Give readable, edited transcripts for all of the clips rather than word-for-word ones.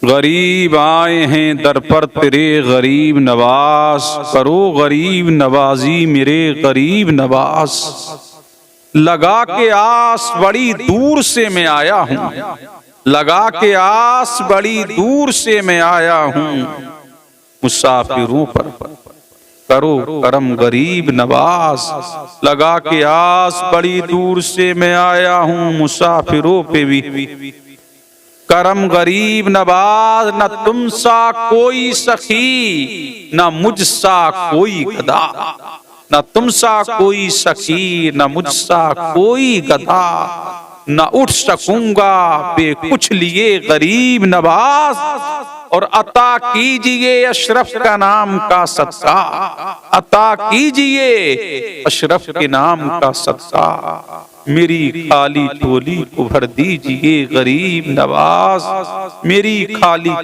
गरीब आए हैं दर पर तेरे गरीब नवाज, करो गरीब नवाजी मेरे गरीब नवाज। लगा के आस बड़ी दूर से मैं आया हूँ, लगा के आस बड़ी दूर से मैं आया हूँ। मुसाफिरों पर करो करम गरीब नवाज, लगा के आस बड़ी दूर से मैं आया हूँ। मुसाफिरों पे भी करम गरीब नवाज। न तुम सा कोई सखी न मुझसा कोई गदा, न तुम सा कोई सखी न मुझसा कोई गदा। न उठ सकूंगा बे कुछ लिए गरीब नवाज, और अता कीजिए अशरफ का नाम का सदका, अता कीजिए अशरफ के नाम का सदका। मेरी खाली झोली को भर दीजिए गरीब नवाज, मेरी खाली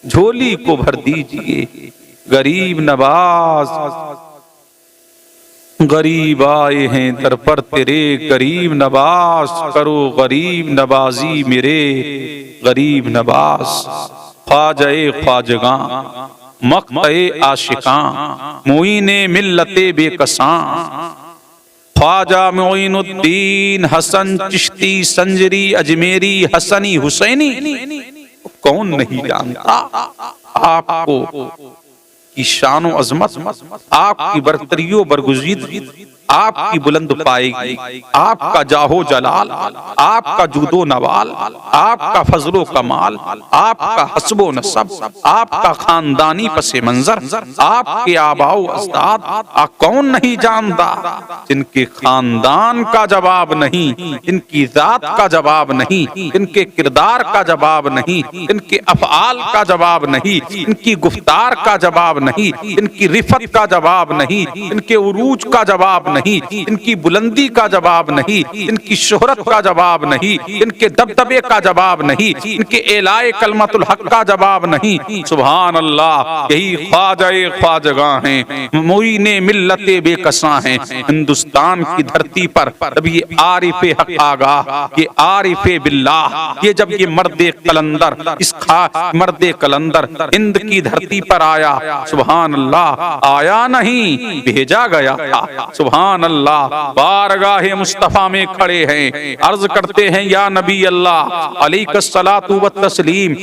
झोली को भर दीजिए गरीब नवाज। गरीब आए हैं दर पर तेरे गरीब नवाज, करो गरीब नवाजी मेरे गरीब नवाज। ख्वाजाए ख्वाजगां मक़ते आशिकां, मोइने मिल्लते बेकसां। ख्वाजा मोइनुद्दीन हसन चिश्ती संजरी अजमेरी हसनी हुसैनी, कौन नहीं जानता आपको की शानो अजमत, आपकी बरतरियो बरगुज़ीद, आपकी बुलंद पाएगी, आपका जाहो जलाल, आपका जूदो नवाल, आपका फजलो कमाल, आपका हस्बो नसब, आपका खानदानी पसे मंजर, आपके आबाओ अजदाद। कौन नहीं जानता जिनके खानदान का जवाब नहीं, इनकी जात का जवाब नहीं, इनके किरदार का जवाब नहीं, इनके अफ़आल का जवाब नहीं, इनकी गुफ्तार का जवाब नहीं, इनकी रिफत का जवाब नहीं, इनके उरूज का जवाब नहीं, इनकी बुलंदी का जवाब नहीं, इनकी शोहरत का जवाब नहीं, इनके दबदबे का जवाब नहीं, इनके एलाए कलमतुल हक का जवाब नहीं। सुभान अल्लाह, यही ख्वाजाए ख्वाजगां हैं, मोइने मिल्लते बेकसां हैं। हिंदुस्तान की धरती पर जब ये आरिफे हक आगा, ये आरिफे बिल्लाह, ये जब ये मर्दे कलंदर, इस मर्दे कलंदर हिंद की धरती पर आया, सुभान अल्लाह, आया नहीं भेजा गया था। सुभान अल्लाह, बारगाहे मुस्तफा में खड़े हैं, अर्ज करते हैं या नबी अल्लाह अलैहिस्सलातु व तस्लीम,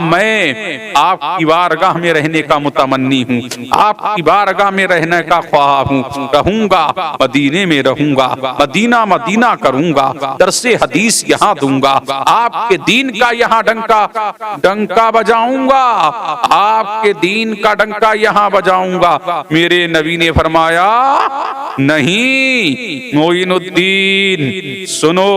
मैं आपकी बारगाह में रहने का मुतमन्नी हूँ, आपकी बारगाह में रहने का ख्वाह हूँ, रहूंगा मदीने में रहूंगा, मदीना मदीना करूंगा, दरसे हदीस यहाँ दूंगा, आपके दीन का यहाँ डंका बजाऊंगा, आपके दीन का डंका यहाँ बजाऊंगा। मेरे नबी ने फरमाया नहीं मोइनुद्दीन, सुनो,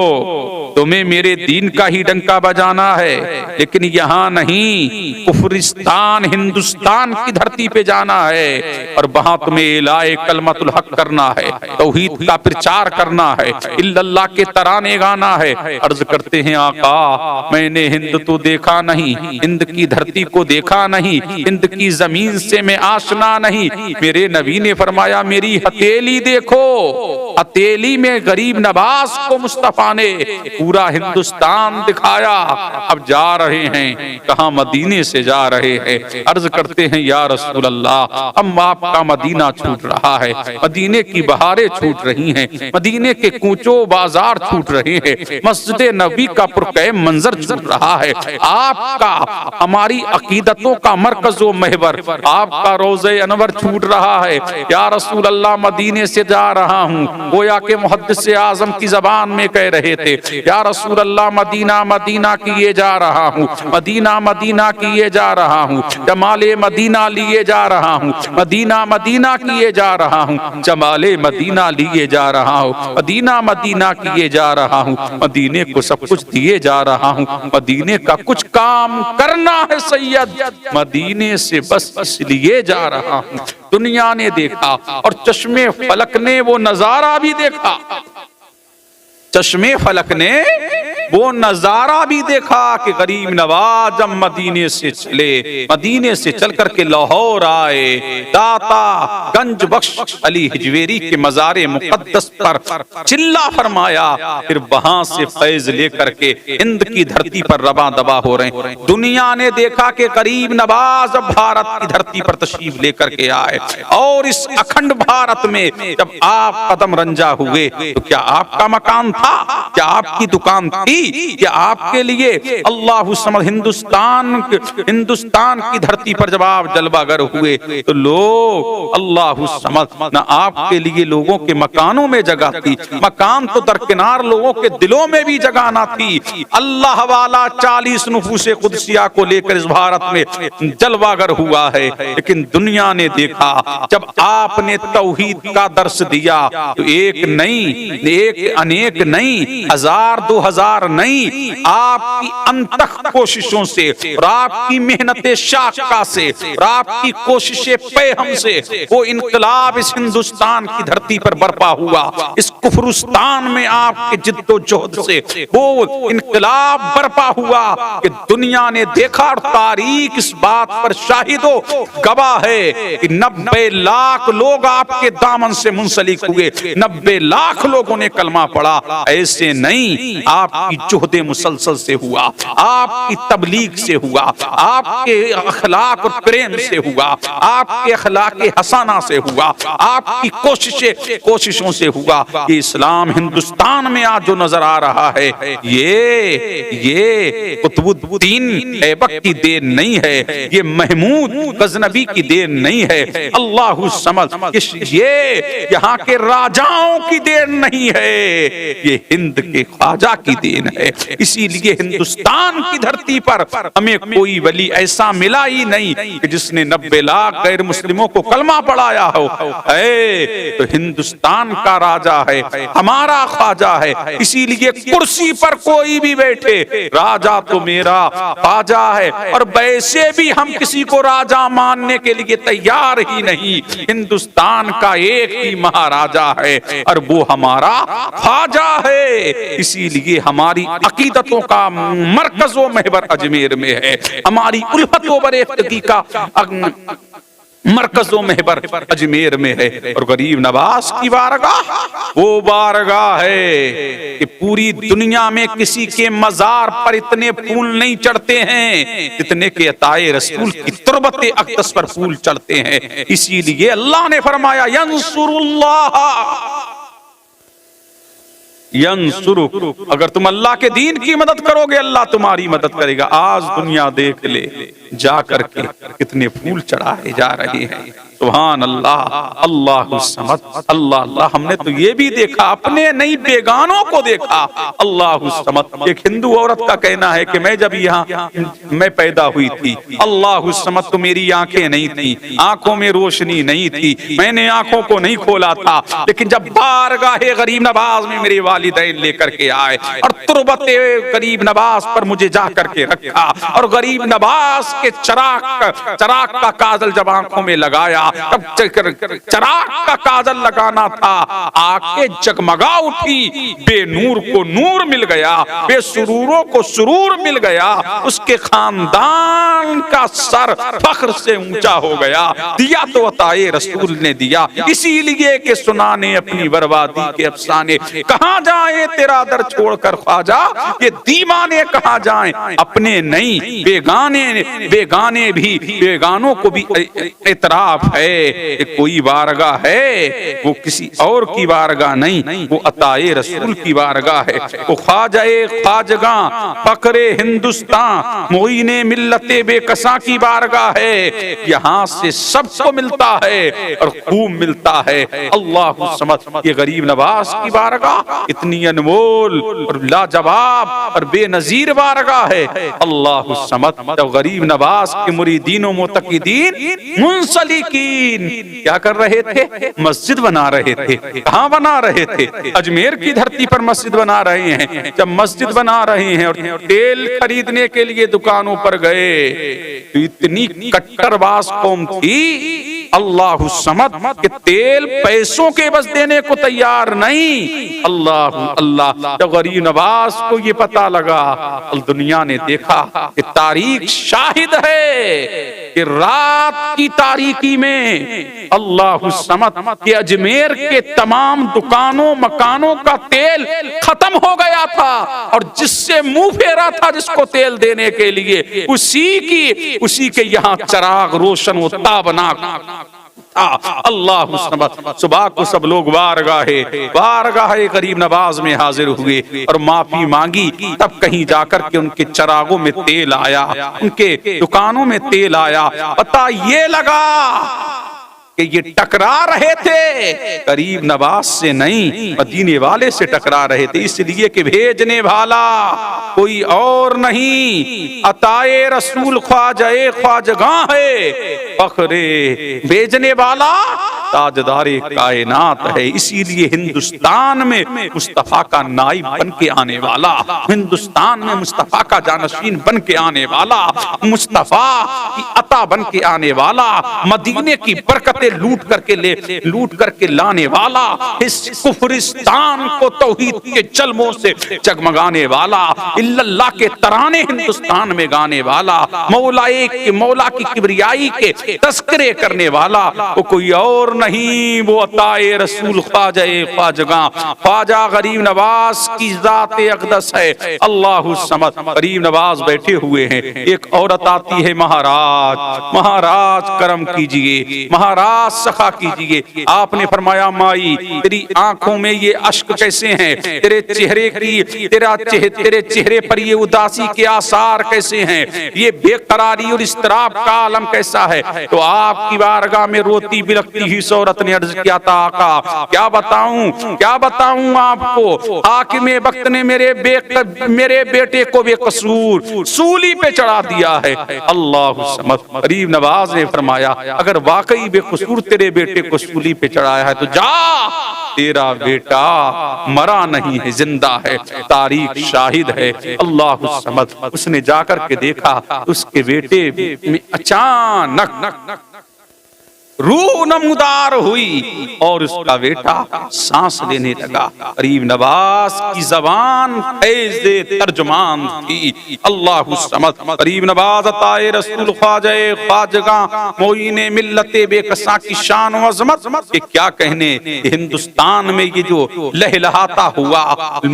तुम्हें मेरे दीन का ही डंका बजाना है, लेकिन यहाँ नहीं, कुफरिस्तान हिंदुस्तान की धरती पे जाना है, और वहां तुम्हें इलाए कलमतुल हक करना है, तौहीद का प्रचार करना है, इल्लल्लाह के तराने गाना है। अर्ज करते हैं आका, मैंने हिंद तो देखा नहीं, हिंद की धरती को देखा नहीं, हिंद की जमीन से मैं आशना नहीं। मेरे नबी ने फरमाया मेरी हथेली देखो, हथेली में गरीब नवाज को मुस्तफा ने पूरा हिंदुस्तान दिखाया। अब जा रहे हैं कहाँ, मदीने से जा रहे हैं। अर्ज करते हैं या रसूल अल्लाह, हम आपका मदीना छूट रहा है, मदीने की बहारें छूट रही हैं, मदीने के कूचो बाजार छूट रहे हैं, मस्जिद नबी का पुरकैम मंजर छूट रहा है, आपका हमारी अकीदतों का मरकज व महवर, आपका रोज़े अनवर छूट रहा है। या रसूल अल्लाह, मदीने से जा रहा हूँ, गोया के मुहद्दिस आज़म की जबान में कह रहे थे, या रसूल अल्लाह, मदीना मदीना किए जा रहा हूँ, मदीना मदीना किए जा रहा हूँ, जमाले मदीना लिए जा रहा हूँ, मदीना मदीना किए जा रहा हूँ, जमाले मदीना लिए जा रहा हूँ, मदीना मदीना किए जा रहा हूँ, मदीने को सब कुछ दिए जा रहा हूँ, मदीने का कुछ काम करना है सैयद, मदीने से बस इसलिए जा रहा हूँ। दुनिया ने देखा और चश्मे फलक ने वो नजारा भी देखा, चश्मे फलक ने वो नजारा भी देखा कि गरीब नवाज जब मदीने से चले, मदीने से चल करके लाहौर आए, दाता गंज बख्श अली हिजवेरी के मज़ारे मुक़द्दस पर चिल्ला फरमाया, फिर वहां से फैज लेकर के हिंद की धरती पर रबा दबा हो रहे हैं। दुनिया ने देखा कि गरीब नवाज अब भारत की धरती पर तशरीफ लेकर के आए, और इस अखंड भारत में जब आप कदम रंजा हुए तो क्या आपका मकान था, क्या आपकी दुकान थी, क्या आपके लिए अल्लाह समद हिंदुस्तान की धरती पर जब आप जलवागर हुए तो लोग अल्लाह समद न आपके लिए लोगों के मकानों में जगह थी, मकान तो दरकिनार लोगों के दिलों में भी जगह ना थी। अल्लाह वाला 40 नुफूसे कुदसिया को लेकर इस भारत में जलवागर हुआ है, लेकिन दुनिया ने देखा जब आपने तौहीद का दर्श दिया तो एक नहीं, एक अनेक नहीं, 1000 2000 नहीं, आपकी अनथक कोशिशों से और आपकी मेहनत शाका से और आपकी कोशिशें पेहम से वो इनकलाब इस हिंदुस्तान की धरती पर बर्पा हुआ। इस कुफरुस्तान में आपके जिद्दोजहद से वो इनकलाब बर्पा हुआ कि दुनिया ने देखा, और तारीख इस बात पर शाहिद हो गवाह है कि 90 लाख लोग आपके दामन से मुंसलिक हुए, 90 लाख लोगों ने कलमा पढ़ा। ऐसे नहीं, आपकी जुहदे मुसलसल से हुआ, आपकी तबलीग से हुआ, आपके अखलाक और प्रेम से हुआ, आपके अखलाक हसाना से हुआ, आपकी कोशिशों से हुआ। ये इस्लाम हिंदुस्तान में आज जो नजर आ रहा है ये कुतुबुद्दीन ऐबक की देन नहीं है, ये महमूद गजनबी की देन नहीं है, अल्लाह समद ये यहाँ के राजाओं की देन नहीं है, ये हिंद के ख्वाजा की देन है। इसीलिए हिंदुस्तान की धरती पर हमें कोई वली ऐसा मिला ही नहीं कि जिसने 90 लाख गैर मुस्लिमों को कलमा पढ़ाया हो। तो हिंदुस्तान का राजा है, हमारा ख्वाजा है, इसीलिए कुर्सी पर कोई भी बैठे, राजा तो मेरा ख्वाजा है। और वैसे भी हम किसी को राजा मानने के लिए तैयार ही नहीं, हिंदुस्तान का एक ही महाराजा है और वो हमारा ख्वाजा है। इसीलिए हमारी अकीदतों का मरकज़ व महबर अजमेर में है, हमारी उल्फत व बरेख्तगी का मरकज़ो महबर अजमेर में है। और गरीब नवाज की बारगाह वो बारगाह है कि पूरी दुनिया में किसी के मजार पर इतने फूल नहीं चढ़ते हैं जितने के अताए रसूल की तुरबत अक़दस पर फूल चढ़ते हैं। इसीलिए अल्लाह ने फरमाया यंसुरुक, अगर तुम अल्लाह के दीन की मदद करोगे अल्लाह तुम्हारी मदद करेगा। आज दुनिया देख ले जा करके कितने फूल चढ़ाए जा रहे हैं। सुभान अल्लाह, अल्लाह समद, अल्लाह अल्लाह। हमने तो ये भी देखा, अपने नहीं बेगानों को देखा। अल्लाह समद। एक हिंदू औरत का कहना है कि मैं जब यहाँ मैं पैदा हुई थी, अल्लाह समद, तो मेरी आंखें नहीं थी, आंखों में रोशनी नहीं थी, मैंने आंखों को नहीं खोला था, लेकिन जब बारगाहे गरीब नवाज में मेरे वालिदैन लेकर के आए और तुरबत गरीब नवाज पर मुझे जा करके रखा और गरीब नवाज के चराग का काजल जब आंखों में लगाया, तब चराग का काजल लगाना था, आंखें जगमगा उठी, बेनूर को नूर मिल गया, बेसुरूरों को सुरूर मिल गया, उसके खानदान का सर फख्र से ऊंचा हो गया। दिया तो अताए रसूल ने दिया, इसीलिए कि सुनाने अपनी बर्बादी के अफसाने। कहां जाए तेरा दर छोड़कर ख्वाजा, ये दीवाने कहां जाए, अपने नहीं बेगाने भी, बेगानों को भी इतराफ है। कोई बारगाह है वो किसी और की बारगाह नहीं, वो अताए रसूल की बारगाह है। वो ख्वाजाए ख्वाजगां फकरे हिंदुस्तान मोइने मिल्लते बेकसा की बारगाह है। यहाँ से सबको मिलता है और खूब मिलता है। अल्लाह समद। ये गरीब नवाज की बारगाह इतनी अनमोल और लाजवाब और बेनजीर बारगाह है। अल्लाह समद। जब गरीब नवाज के मुरीदीन मोतकीदीन मुंसलिकीन क्या कर रहे थे, मस्जिद बना रहे थे। कहाँ बना रहे थे, अजमेर की धरती पर मस्जिद बना रहे हैं। जब मस्जिद बना रहे हैं और तेल खरीदने के लिए दुकानों पर गए तो इतनी कट्टरबाज कौम थी, अल्लाहु समद कि तेल पैसों के बस देने को तैयार नहीं। अल्लाह अल्लाह, जब गरीब नवाज को ये पता लगा, दुनिया ने देखा कि तारीख शाहिद है कि रात की तारीकी में अल्लाहु समद कि अजमेर के तमाम दुकानों मकानों का तेल खत्म हो गया था, और जिससे मुंह फेरा था जिसको तेल देने के लिए, उसी के यहाँ चिराग रोशन व ताबनाक अल्लाह सुबह को सब लोग बारगाहे गरीब नवाज में हाजिर हुए और माफी मांगी। तब कहीं जाकर के उनके चिरागों में तेल आया, उनके दुकानों में तेल आया। पता ये लगा कि ये टकरा रहे थे गरीब नवाज से नहीं, मदीने वाले से टकरा रहे थे, इसलिए कि भेजने वाला कोई और नहीं, अताए रसूल ख्वाजाए ख्वाजगां है, फखरे भेजने वाला ताजदारे कायनात है। इसीलिए हिंदुस्तान में मुस्तफा का नाइब बन के आने वाला, हिंदुस्तान में मुस्तफा का जानशीन बन के आने वाला, मुस्तफा की अता बन के आने वाला, मदीने की बरकतें लूट करके लाने वाला, इस कुफरिस्तान को तौहीद के जलमों से जगमगाने वाला, इल्लल्लाह के तराने हिंदुस्तान में गाने वाला, मौला की किबरियाई के तस्करे करने वाला, वो कोई और नहीं, वो अताए रसूल ख्वाजाए ख्वाजगां, ख्वाजा गरीब नवाज की ज़ाते अक़दस है। अल्लाहु समद। गरीब नवाज बैठे हुए हैं, एक औरत आती है, महाराज करम कीजिए, महाराज सखा कीजिए। आपने फरमाया, माई तेरी आंखों में ये अश्क कैसे हैं, तेरे चेहरे पर ये उदासी के आसार कैसे हैं, ये बेकरारी और इस्तराब का आलम कैसा है। तो आपकी बारगाह में रोती बिलखती ही औरत ने अर्ज किया था, आका क्या बताऊं आपको, हाकिमे वक्त ने मेरे बेटे को बेकसूर सूली पे चढ़ा दिया है। अल्लाह समद। गरीब नवाज ने फरमाया, अगर वाकई बेकसूर तेरे बेटे को सूली पे चढ़ाया है तो जा, तेरा बेटा मरा नहीं है, जिंदा है, तारीख शाहिद है। अल्लाह समद। उसने जाकर के देखा, उसके बेटे में अचानक रूह नमदार हुई और उसका बेटा सांस लेने लगा। गरीब नवाज की जबान फैज़े तर्जुमान थी। अल्लाहु समद। गरीब नवाज अताए रसूल ख्वाजाए ख्वाजगां मोइने मिल्लते बेकसा की शान व अज़मत के क्या कहने। हिंदुस्तान में ये जो लहलहाता हुआ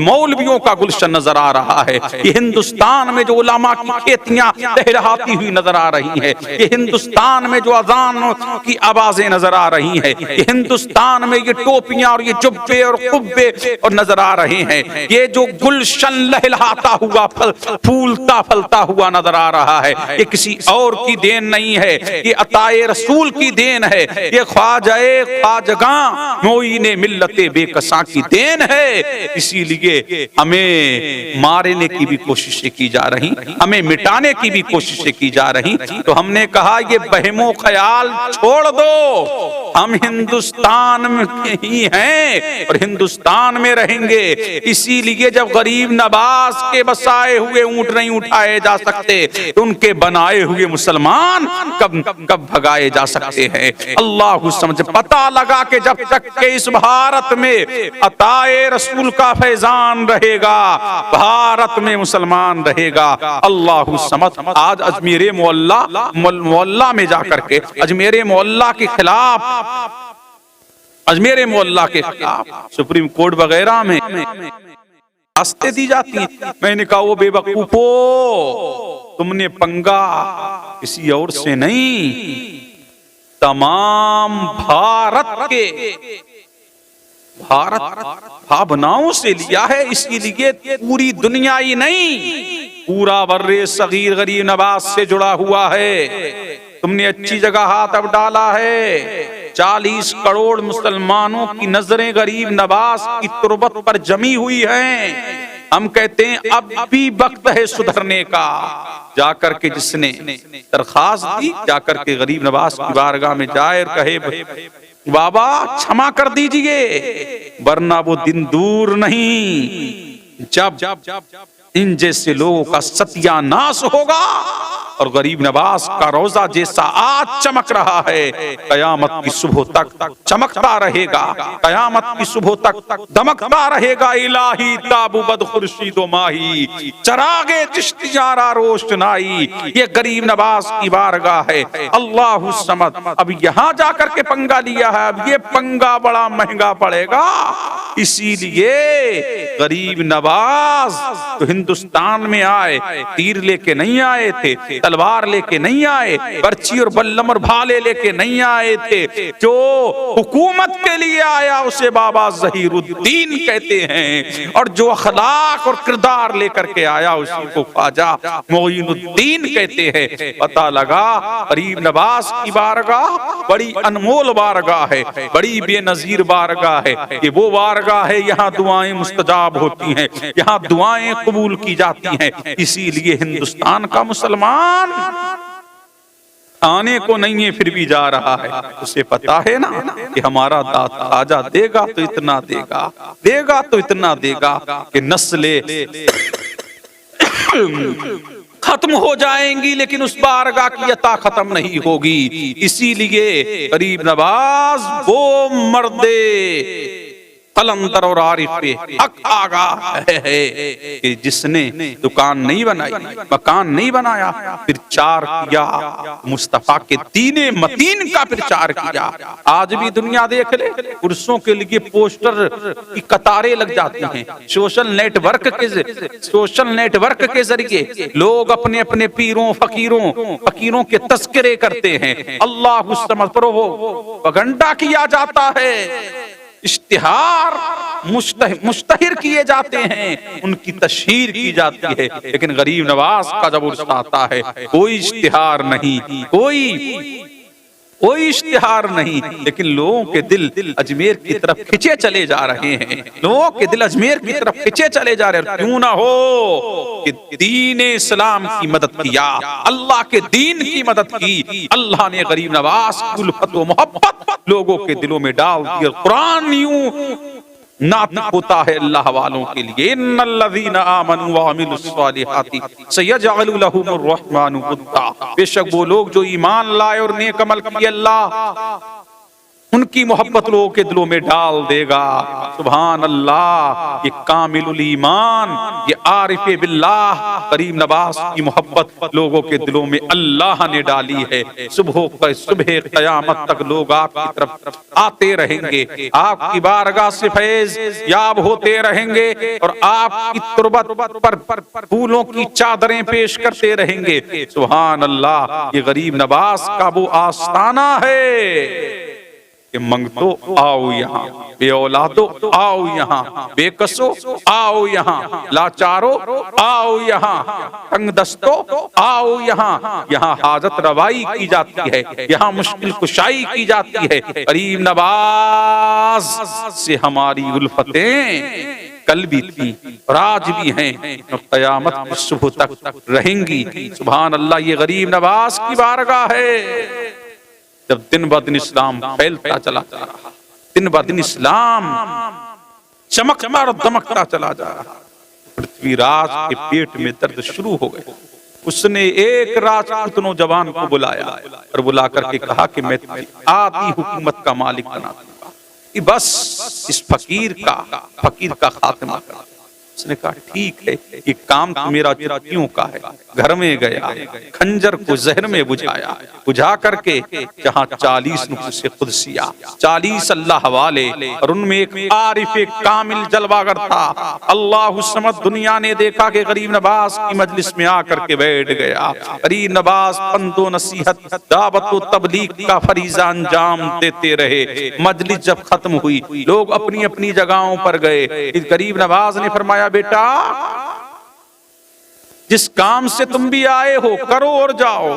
मौलवियों का गुलशन नजर आ रहा है, ये हिंदुस्तान में जो उलमा की खेतियां लहलहाती हुई नजर आ रही है, ये हिंदुस्तान में जो अजान की आवाजें नजर आ रही हैं, ये हिंदुस्तान में ये टोपियां और ये जुब्बे और कुब्बे और नजर आ रहे हैं, ये जो गुलशन लहलहाता हुआ फूलता फलता हुआ नजर आ रहा है, ये किसी और की देन नहीं है, ये अताए रसूल की देन है, ये ख्वाजाए ख्वाजगां मोइने मिल्लते बेकसा की देन है। इसीलिए हमें मारने की भी कोशिशें की जा रही, हमें मिटाने की भी कोशिशें की जा रही। तो हमने कहा ये बहमो ख्याल छोड़ दो, हम हिंदुस्तान में ही हैं और हिंदुस्तान में रहेंगे। इसीलिए जब गरीब नवाज के बसाए हुए ऊंट नहीं उठाए जा सकते तो उनके बनाए हुए मुसलमान कब भगाए जा सकते हैं। अल्लाह समझ। पता लगा कि जब तक के इस भारत में अताए रसूल का फैजान रहेगा, भारत में मुसलमान रहेगा। अल्लाह समझ। आज अजमेर मोहल्ला में जाकर के अजमेर मोहल्ला के खिलाफ, अजमेर मोहल्ला के खिलाफ सुप्रीम कोर्ट वगैरह में रास्ते दी जाती हैं। मैंने कहा वो बेवकूफो, तुमने पंगा किसी और से नहीं, तमाम भारत भावनाओं से लिया है। इसीलिए पूरी दुनिया ही नहीं, पूरा बर्रे सगीर गरीब नवाज से जुड़ा हुआ है। तुमने अच्छी जगह हाथ अब डाला है। 40 करोड़ मुसलमानों की नजरें गरीब नवाज की तुरबत पर जमी हुई हैं। हम कहते हैं अब भी वक्त है सुधरने का। जाकर के जिसने दरखास्त दी, जाकर के गरीब नवाज की बारगाह में जाए और कहे, बाबा क्षमा कर दीजिए, वरना वो दिन दूर नहीं जब इन जैसे लोगों का सत्यानाश होगा और गरीब नवाज का रोजा जैसा आज चमक रहा है, कयामत की सुबह तक चमकता रहेगा, कयामत की सुबह तक दमकता रहेगा। इलाही ताबू बद खुर्शीदो माही, चरागे चिश्तियारा रोशनाई। ये गरीब नवाज की बारगाह है। अल्लाहु समद। अब यहाँ जाकर के पंगा लिया है, अब ये पंगा बड़ा महंगा पड़ेगा। इसीलिए गरीब नवाज तो हिंदुस्तान में आए, तीर लेके नहीं आए थे, तलवार लेके नहीं आए, पर्ची और बल्लम और भाले लेके नहीं आए थे। जो हुकूमत के लिए आया उसे बाबा ज़हीरुद्दीन कहते हैं, और जो अखलाक और किरदार लेकर के आया उसी को ख्वाजा मोइनुद्दीन कहते हैं। पता लगा गरीब नवाज की बारगाह बड़ी अनमोल बारगाह है, बड़ी बेनजीर बारगाह है। ये वो बारगाह है यहाँ दुआएं मुस्तजाब होती हैं, यहाँ दुआएं कबूल की जाती हैं। इसीलिए हिंदुस्तान का मुसलमान आने को नहीं है फिर भी जा रहा है। उसे पता है ना कि हमारा दाता खाजा देगा तो इतना देगा, देगा तो इतना देगा कि नस्लें खत्म हो जाएंगी लेकिन उस बारगाह की अता खत्म नहीं होगी। इसीलिए गरीब नवाज वो मर्दे कलंदर और आरिफ पे हक आगा है कि जिसने दुकान नहीं बनाई, मकान नहीं बनाया, प्रचार किया मुस्तफा के दीने मतीन का प्रचार किया। आज भी दुनिया देख ले, पुरुषों के लिए पोस्टर की कतारें लग जाती हैं। सोशल नेटवर्क के जरिए लोग अपने अपने पीरों फकीरों के तस्करे करते हैं। अल्लाह समझ पर प्रोपेगेंडा किया जाता है, इश्तिहार मुश्तहिर किए जाते हैं, उनकी तशहीर की जाती है। लेकिन गरीब नवाज का जब उर्स आता है कोई इश्तिहार नहीं, कोई इश्तिहार नहीं। लेकिन लोगों के दिल अजमेर की तरफ खिंचे चले जा रहे हैं, लोगों के दिल अजमेर की तरफ खिंचे चले जा रहे हैं। क्यों ना हो कि दीन इस्लाम की मदद किया, अल्लाह के दीन की मदद की। अल्लाह ने गरीब नवाज की उल्फत व मोहब्बत लोगों के दिलों में डाल दी। कुरान यूं नातिक होता है अल्लाह वालों के लिए, इन्नल्लज़ीना आमनू व अमिलुस्सालिहाति सयजअलु लहुमुर रहमानु वुद्दा। बेशक वो लोग जो ईमान लाए और नेक अमल किए, अल्लाह उनकी मोहब्बत लोगों के दिलों में डाल देगा। सुभान अल्लाह। ये कामिलुल ईमान, ये आरिफे बिल्लाह गरीब नवाज की मोहब्बत लोगों के दिलों में अल्लाह ने डाली है। सुबह क़यामत तक लोग आपकी तरफ आते रहेंगे, आपकी बारगाह से फैज याब होते रहेंगे और आपकी तुरबत पर फूलों की चादरें पेश करते रहेंगे। सुभान अल्लाह। ये गरीब नवाज का वो आस्ताना है कि मंगतो आओ यहाँ, बेऔलादो आओ यहाँ, बेकसो आओ यहाँ, लाचारो आओ यहाँ, तंगदस्तो आओ यहाँ। यहाँ हाजत रवाई की जाती है, यहाँ मुश्किल कुशाई की जाती है। गरीब नवाज से हमारी उल्फतें कल भी थी और आज भी हैं और क़यामत की सुबह तक रहेंगी। सुभान अल्लाह। ये गरीब नवाज की बारगाह है। जब दिन ब दिन इस्लाम फैलता चला जा रहा, दिन ब दिन इस्लाम चमकता और दमकता चला जा रहा, पृथ्वीराज के पेट में दर्द शुरू हो गए। उसने एक राजपूत नौजवान को बुलाया और बुला करके कहा कि मैं आधी हुकूमत का मालिक बना दूंगा, बस इस फकीर का खात्मा कर। उसने कहा ठीक है, ये काम तो मेरा चिट्टियों का है। घर में गया, खंजर को जहर में बुझाया, बुझा करके जहाँ 40 नुक्से कुदसिया, 40 अल्लाह वाले और उनमें एक आरिफ कामिल जलवागर था। अल्लाह समद। दुनिया ने देखा कि गरीब नवाज की मजलिस में आकर के बैठ गया। गरीब नवाज पंदो नसीहत, दावत व तबलीग का फरीजा अंजाम देते रहे। मजलिस जब खत्म हुई, लोग अपनी अपनी जगहों पर गए। गरीब नवाज ने फरमाया बेटा, जिस काम से तुम भी आए हो करो और जाओ।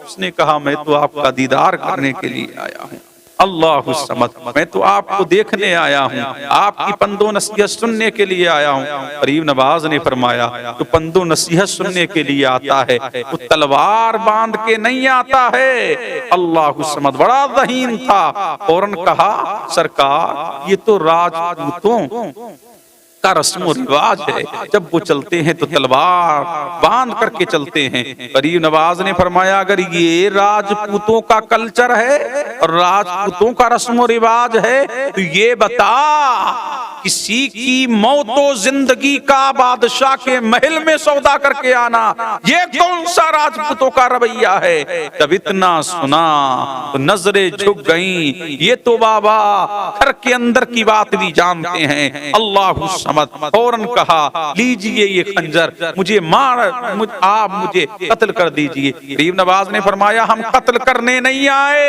उसने कहा मैं तो आपका दीदार करने के लिए आया हूँ। अल्लाह समद। मैं तो आपको देखने आया हूँ, आपकी पंदो नसीहत सुनने के लिए आया हूँ। गरीब नवाज ने फरमाया तो पंदो नसीहत सुनने के लिए आता है, वो तलवार बांध के नहीं आता है। अल्लाह समद। बड़ा ज़हीन था। फौरन कहा सरकार ये तो राजपूतों का रस्म रिवाज है। जब वो चलते हैं तो तलवार बांध करके चलते हैं। गरीब नवाज ने फरमाया अगर ये राजपूतों का कल्चर है और राजपूतों का रस्म रिवाज है तो ये बता किसी की मौतो जिंदगी का बादशाह के महल में सौदा करके आना, ये कौन सा राजपूतों का रवैया है। जब इतना सुना तो नजरें झुक गईं। ये तो बाबा घर के अंदर की बात भी जानते हैं। अल्लाहु समद। फौरन कहा लीजिए ये खंजर, मुझे आप मुझे कत्ल कर दीजिए। गरीब नवाज ने फरमाया हम कत्ल करने नहीं आए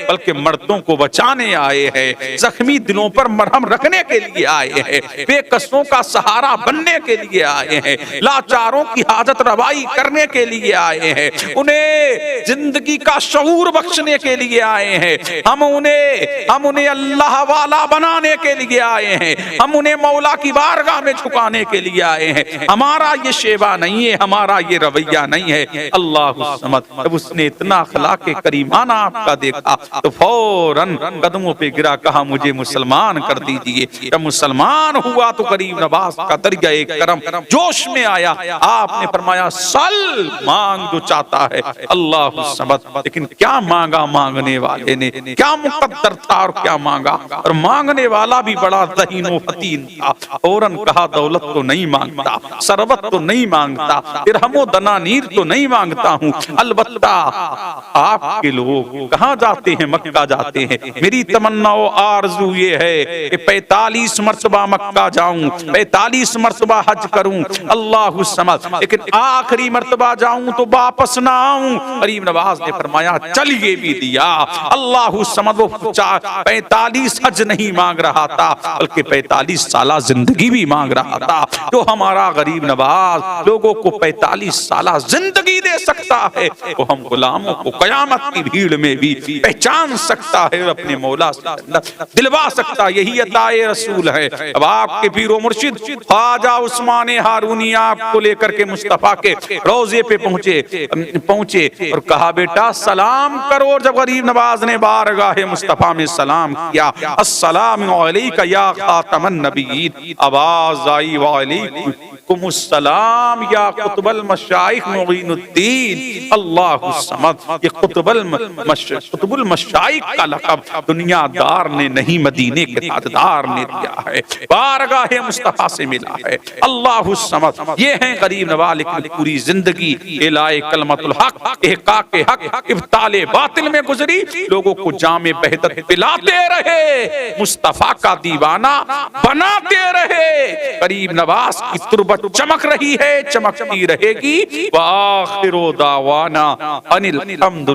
बल्कि मर्दों को बचाने आए हैं, जख्मी दिलों पर मरहम रखने के लिए आए हैं, बेकसों का सहारा बनने के लिए आए हैं, लाचारों की हाजत रवाई करने के लिए आए हैं, उन्हें जिंदगी का शऊर बख्शने के लिए आए हैं। हम उन्हें अल्लाह वाला बनाने के लिए आए हैं, हम उन्हें मौला की बारगाह में झुकाने के लिए आए हैं। हमारा ये शेवा नहीं है, हमारा ये रवैया नहीं है। अल्लाह समद। जब उसने इतना अखलाक करीमाना आपका देखा तो फौरन कदमों पे गिरा, कहा मुझे मुसलमान कर दीजिए। जब मुसलमान हुआ तो गरीब नवाज का दरिया एक करम जोश में आया। आपने फरमाया सल, मांग जो चाहता है। अल्लाह समद। लेकिन क्या मांगा मांगने वाले ने, क्या मुकद्दर था और क्या मांगा। और मांगने वाला भी बड़ा दहीनो फतीन था। फौरन कहा दौलत तो नहीं मांगता, सरबत तो नहीं मांगता, दिरहमो दनानीर तो नहीं मांगता हूँ, अलबत्ता आपके लोग कहाँ जाते हैं, मक्का जाते हैं। मेरी तमन्ना और आरज़ू ये है कि 45 मरतबा मक्का जाऊं, 45 मरतबा हज करूं। अल्लाहु समद। लेकिन आखिरी मरतबा जाऊं तो वापस ना आऊं। गरीब नवाज ने फरमाया चलिए भी दिया। अल्लाहु समद। वो 45 हज नहीं मांग रहा था बल्कि 45 साल जिंदगी भी मांग रहा था। जो हमारा गरीब नवाज लोगों को 45 साल जिंदगी दे सकता है वो हम गुलामों को कयामत की भीड़ में भी पहचान सकता है और अपने मौला से दिलवा सकता। यही अताए रसूल है। अब आपके पीरो मुर्शिद ख्वाजा उस्मान हारूनी आपको लेकर के मुस्तफा के रोजे पे पहुंचे और कहा बेटा सलाम करो। जब गरीब नवाज ने बारगाह मुस्तफा में सलाम किया, अस्सलामु अलैका या खातमन नबीयीन, आवाज आई वालैकुमुस्सलाम या कुतुबल मशाइख मुईनुद्दीन। अल्लाहु समद। ये कुतुबुल मशाइख का लक़ब दुनियादार ने नहीं मदीने के ताजदार ने दिया है, बारगाह मुस्तफा से मिला है। अल्लाहु समद। ये हैं गरीब नवाज की पूरी जिंदगी इलाए कलमतुल हक, इहकाके हक, इब्ताले बातिल में गुजरी। लोगों को जामे बेहतर पिलाते रहे, मुस्तफा का दीवाना बनाते रहे। गरीब नवाज की तुरबत चमक रही है, चमकती रहेगी। व आखिरु दावाना अनिल हम्दुलिल्लाह।